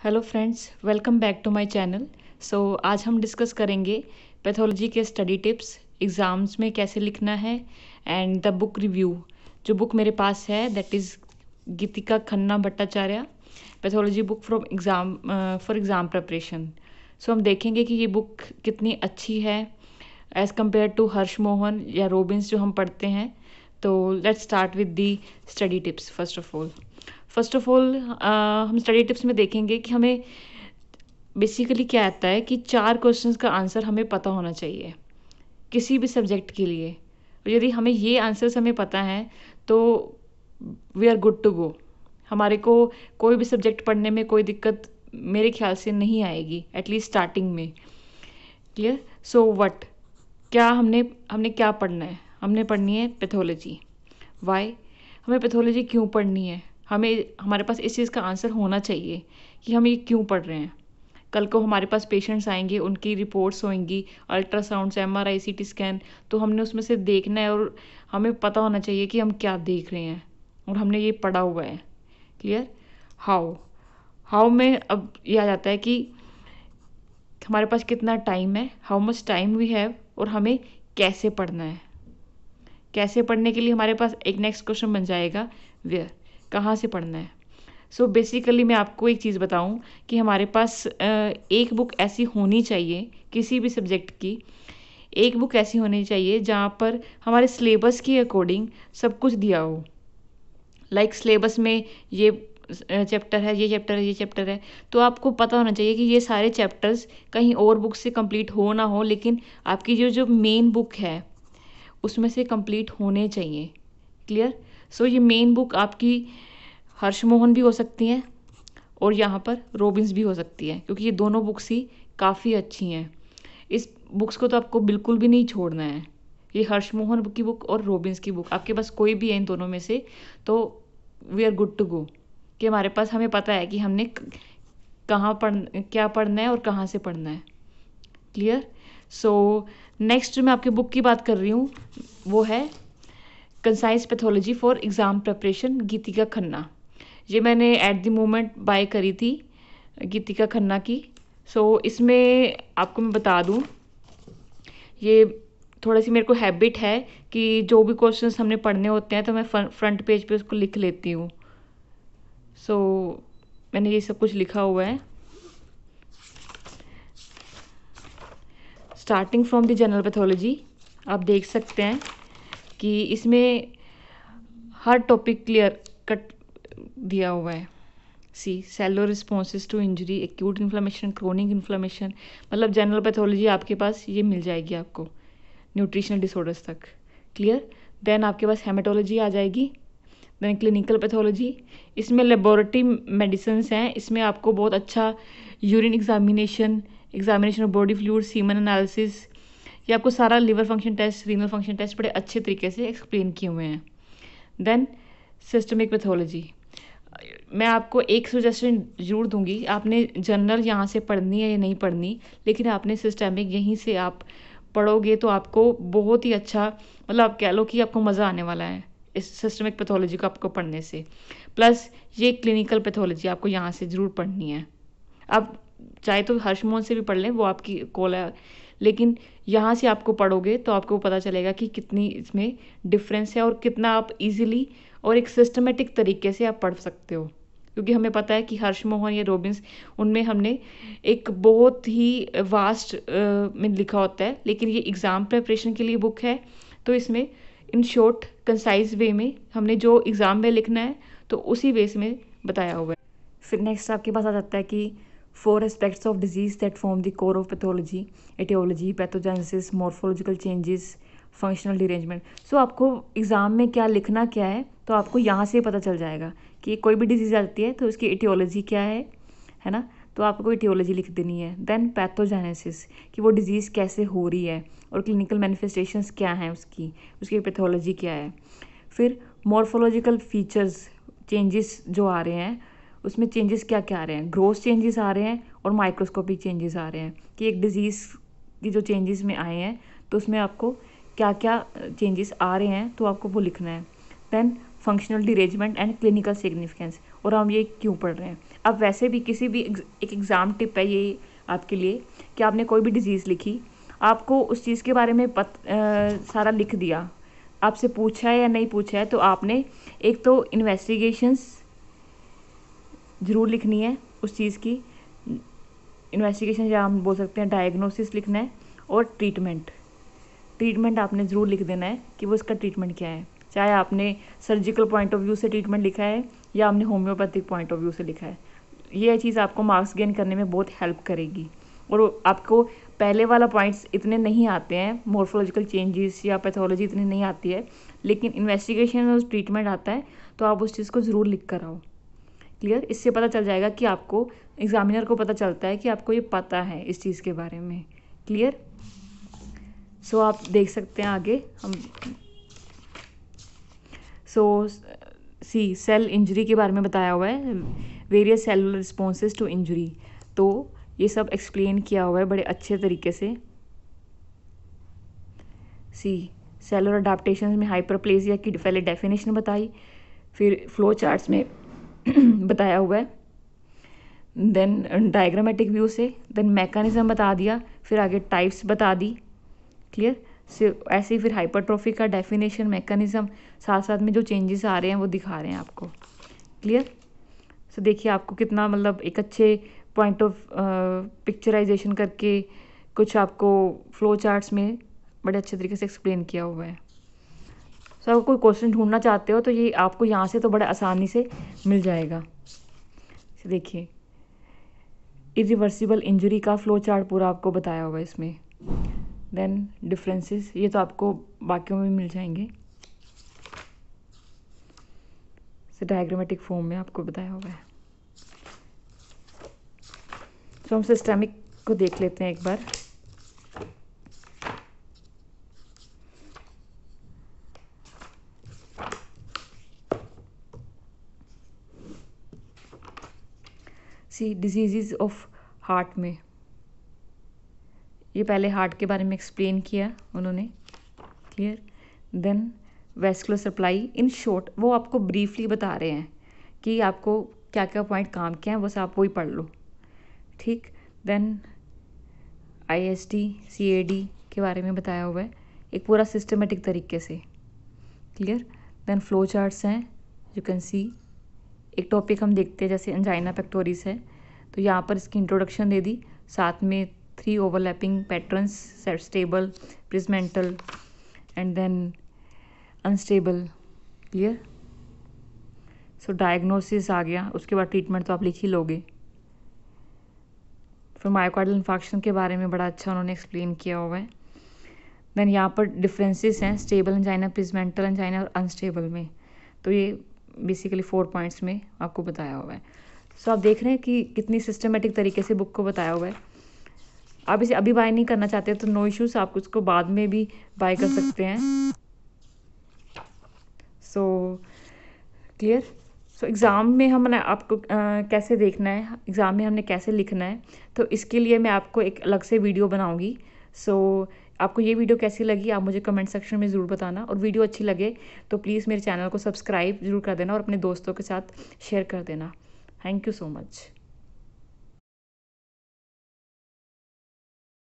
Hello friends, welcome back to my channel. आज हम discuss करेंगे पैथोलॉजी के स्टडी टिप्स, एग्ज़ाम्स में कैसे लिखना है एंड द बुक रिव्यू। जो बुक मेरे पास है that is Geetika Khanna Bhattacharya pathology book from exam for exam preparation. हम देखेंगे कि ये बुक कितनी अच्छी है एज़ कम्पेयर टू हर्ष मोहन या रॉबिन्स जो हम पढ़ते हैं। तो let's start with the study tips. First of all हम स्टडी टिप्स में देखेंगे कि हमें बेसिकली क्या आता है कि 4 क्वेश्चंस का आंसर हमें पता होना चाहिए किसी भी सब्जेक्ट के लिए। और यदि हमें ये आंसर्स हमें पता है तो we are good to go. हमारे को कोई भी सब्जेक्ट पढ़ने में कोई दिक्कत मेरे ख्याल से नहीं आएगी, एटलीस्ट स्टार्टिंग में। क्लियर? व्हाट क्या हमने क्या पढ़ना है? हमने पढ़नी है पैथोलॉजी। वाई? हमें पैथोलॉजी क्यों पढ़नी है? हमारे पास इस चीज़ का आंसर होना चाहिए कि हम ये क्यों पढ़ रहे हैं। कल को हमारे पास पेशेंट्स आएंगे, उनकी रिपोर्ट्स होंगी, अल्ट्रासाउंड्स, MRI, CT स्कैन, तो हमने उसमें से देखना है और हमें पता होना चाहिए कि हम क्या देख रहे हैं और हमने ये पढ़ा हुआ है। क्लियर? हाउ में अब ये आ जाता है कि हमारे पास कितना टाइम है, how much time we have, और हमें कैसे पढ़ना है। कैसे पढ़ने के लिए हमारे पास एक नेक्स्ट क्वेश्चन बन जाएगा वेयर, कहाँ से पढ़ना है। बेसिकली मैं आपको एक चीज़ बताऊं कि हमारे पास एक बुक ऐसी होनी चाहिए किसी भी सब्जेक्ट की, एक बुक ऐसी होनी चाहिए जहाँ पर हमारे सिलेबस के अकॉर्डिंग सब कुछ दिया हो। लाइक सिलेबस में ये चैप्टर है, ये चैप्टर है, ये चैप्टर है, तो आपको पता होना चाहिए कि ये सारे चैप्टर्स कहीं और बुक से कंप्लीट हो ना हो, लेकिन आपकी जो मेन बुक है उसमें से कंप्लीट होने चाहिए। क्लियर? ये मेन बुक आपकी हर्ष मोहन भी हो सकती हैं और यहाँ पर रॉबिन्स भी हो सकती है, क्योंकि ये दोनों बुक्स ही काफ़ी अच्छी हैं। इस बुक्स को तो आपको बिल्कुल भी नहीं छोड़ना है। ये हर्ष मोहन की बुक और रॉबिन्स की बुक, आपके पास कोई भी है इन दोनों में से, तो we are good to go. कि हमारे पास, हमें पता है कि हमने क्या पढ़ना है और कहाँ से पढ़ना है। क्लियर? नेक्स्ट मैं आपकी बुक की बात कर रही हूँ, वो है concise pathology for exam preparation, Geetika Khanna. ये मैंने एट द मोमेंट बाय करी थी, गीतिका खन्ना की। इसमें आपको मैं बता दूं, ये थोड़ा सी मेरे को हैबिट है कि जो भी क्वेश्चंस हमने पढ़ने होते हैं तो मैं फ्रंट पेज पे उसको लिख लेती हूँ। मैंने ये सब कुछ लिखा हुआ है। Starting from the general pathology, आप देख सकते हैं कि इसमें हर टॉपिक क्लियर कट दिया हुआ है। Cellular responses to injury, acute inflammation, chronic inflammation, मतलब जनरल पैथोलॉजी आपके पास ये मिल जाएगी आपको न्यूट्रिशनल डिसऑर्डर्स तक। क्लियर? देन आपके पास हेमेटोलॉजी आ जाएगी, देन क्लिनिकल पैथोलॉजी। इसमें लेबोरेटरी मेडिसिन हैं, इसमें आपको बहुत अच्छा urine examination of body fluid, semen analysis, ये आपको सारा liver function test, renal function test बड़े अच्छे तरीके से एक्सप्लेन किए हुए हैं। देन सिस्टमिक पैथोलॉजी, मैं आपको एक सजेशन जरूर दूंगी, आपने जनरल यहाँ से पढ़नी है या नहीं पढ़नी, लेकिन आपने सिस्टमिक यहीं से आप पढ़ोगे तो आपको बहुत ही अच्छा, मतलब आप कह लो कि आपको मज़ा आने वाला है इस सिस्टमिक पैथोलॉजी को आपको पढ़ने से। प्लस ये क्लिनिकल पैथोलॉजी आपको यहाँ से ज़रूर पढ़नी है। आप चाहे तो हर्षमोहन से भी पढ़ लें, वो आपकी कॉल है, लेकिन यहाँ से आपको पढ़ोगे तो आपको पता चलेगा कि कितनी इसमें डिफरेंस है और कितना आप इजीली और एक सिस्टमेटिक तरीके से आप पढ़ सकते हो। क्योंकि हमें पता है कि हर्ष मोहन या रॉबिन्स, उनमें हमने एक बहुत ही वास्ट में लिखा होता है, लेकिन ये एग्ज़ाम प्रिपरेशन के लिए बुक है, तो इसमें इन शॉर्ट कंसाइज वे में हमने जो एग्ज़ाम में लिखना है तो उसी बेस में बताया हुआ है। फिर नेक्स्ट आपके पास आ जाता है कि 4 aspects of disease that form the core of pathology, aetiology, pathogenesis, morphological changes, functional derangement. आपको एग्ज़ाम में क्या लिखना क्या है तो आपको यहाँ से पता चल जाएगा कि कोई भी डिजीज़ आती है तो उसकी एटियोलॉजी क्या है ना, तो आपको एटियोलॉजी लिख देनी है। देन पैथोजेनेसिस, कि वो डिज़ीज़ कैसे हो रही है और क्लिनिकल मैनिफेस्टेशंस क्या हैं उसकी पैथोलॉजी क्या है। फिर मॉर्फोलॉजिकल फीचर्स, चेंजेस जो आ रहे हैं उसमें चेंजेस क्या क्या आ रहे हैं, ग्रोथ चेंजेस आ रहे हैं और माइक्रोस्कोपिक चेंजेस आ रहे हैं, कि एक डिज़ीज़ की जो चेंजेस में आए हैं तो उसमें आपको क्या क्या चेंजेस आ रहे हैं तो आपको वो लिखना है। Then functional derangement and clinical significance. और हम ये क्यों पढ़ रहे हैं? अब वैसे भी किसी भी एक एग्ज़ाम टिप है ये आपके लिए कि आपने कोई भी डिजीज़ लिखी, आपको उस चीज़ के बारे में सारा लिख दिया, आपसे पूछा है या नहीं पूछा है, तो आपने एक तो इन्वेस्टिगेशंस ज़रूर लिखनी है उस चीज़ की, इन्वेस्टिगेशन या हम बोल सकते हैं डायग्नोसिस लिखना है, और ट्रीटमेंट आपने ज़रूर लिख देना है कि वो इसका ट्रीटमेंट क्या है, चाहे आपने सर्जिकल पॉइंट ऑफ व्यू से ट्रीटमेंट लिखा है या आपने होम्योपैथिक पॉइंट ऑफ व्यू से लिखा है। ये चीज़ आपको मार्क्स गेन करने में बहुत हेल्प करेगी। और आपको पहले वाला पॉइंट्स इतने नहीं आते हैं, मॉर्फोलॉजिकल चेंजेस या पैथोलॉजी इतनी नहीं आती है, लेकिन इन्वेस्टिगेशन और ट्रीटमेंट आता है, तो आप उस चीज़ को ज़रूर लिख कर आओ। क्लियर? इससे पता चल जाएगा कि आपको, एग्जामिनर को पता चलता है कि आपको ये पता है इस चीज़ के बारे में। क्लियर? सो आप देख सकते हैं आगे हम सेल इंजरी के बारे में बताया हुआ है, various cellular responses to injury. तो ये सब एक्सप्लेन किया हुआ है बड़े अच्छे तरीके से। सेलुलर अडाप्टेशन में हाइपरप्लेजिया की पहले डेफिनेशन बताई, फिर फ्लो चार्ट्स में बताया हुआ है, देन डायग्रामेटिक व्यू से, देन मैकेनिज्म बता दिया, फिर आगे टाइप्स बता दी। क्लियर? ऐसे ही फिर हाइपरट्रोफी का डेफिनेशन, मैकेनिज्म, साथ साथ में जो चेंजेस आ रहे हैं वो दिखा रहे हैं आपको। क्लियर? सो देखिए आपको कितना मतलब एक अच्छे पॉइंट ऑफ पिक्चराइजेशन करके कुछ आपको फ्लो चार्ट्स में बड़े अच्छे तरीके से एक्सप्लेन किया हुआ है। सो अगर कोई क्वेश्चन ढूंढना चाहते हो तो ये आपको यहाँ से तो बड़े आसानी से मिल जाएगा। देखिए इरिवर्सिबल इंजरी का फ्लो चार्ट पूरा आपको बताया हुआ है इसमें। देन डिफरेंसेस, ये तो आपको बाकियों में भी मिल जाएंगे, डायग्रामेटिक फॉर्म में आपको बताया हुआ है। तो हम सिस्टेमिक को देख लेते हैं एक बार। डिजीज़ ऑफ हार्ट में, ये पहले हार्ट के बारे में एक्सप्लेन किया उन्होंने। Clear? Then vascular supply, in short वो आपको ब्रीफली बता रहे हैं कि आपको क्या क्या पॉइंट काम किया है, बस आप वही पढ़ लो। ठीक? देन IST CAD के बारे में बताया हुआ है एक पूरा सिस्टमेटिक तरीके से। क्लियर? देन फ्लो चार्ट्स हैं, यू कैन सी। एक टॉपिक हम देखते हैं जैसे एंजाइना पेक्टोरिस है, तो यहाँ पर इसकी इंट्रोडक्शन दे दी, साथ में 3 overlapping patterns, stable, Prinzmetal and then unstable. Clear? So diagnosis आ गया, उसके बाद ट्रीटमेंट तो आप लिख ही लोगे। फिर मायोकार्डियल इन्फार्क्शन के बारे में बड़ा अच्छा उन्होंने एक्सप्लेन किया हुआ है। देन यहाँ पर डिफरेंसेस हैं स्टेबल एंजाइना, प्रिजमेंटल एंजाइना और अनस्टेबल में, तो ये बेसिकली 4 पॉइंट्स में आपको बताया हुआ है। सो आप देख रहे हैं कि कितनी सिस्टमेटिक तरीके से बुक को बताया हुआ है। आप इसे अभी बाय नहीं करना चाहते तो नो इश्यूज, आप उसको बाद में भी बाय कर सकते हैं। So clear? सो एग्ज़ाम में हमने आपको कैसे देखना है, एग्ज़ाम में हमने कैसे लिखना है, तो इसके लिए मैं आपको एक अलग से वीडियो बनाऊंगी। सो आपको ये वीडियो कैसी लगी आप मुझे कमेंट सेक्शन में ज़रूर बताना, और वीडियो अच्छी लगे तो प्लीज़ मेरे चैनल को सब्सक्राइब ज़रूर कर देना और अपने दोस्तों के साथ शेयर कर देना। Thank you so much.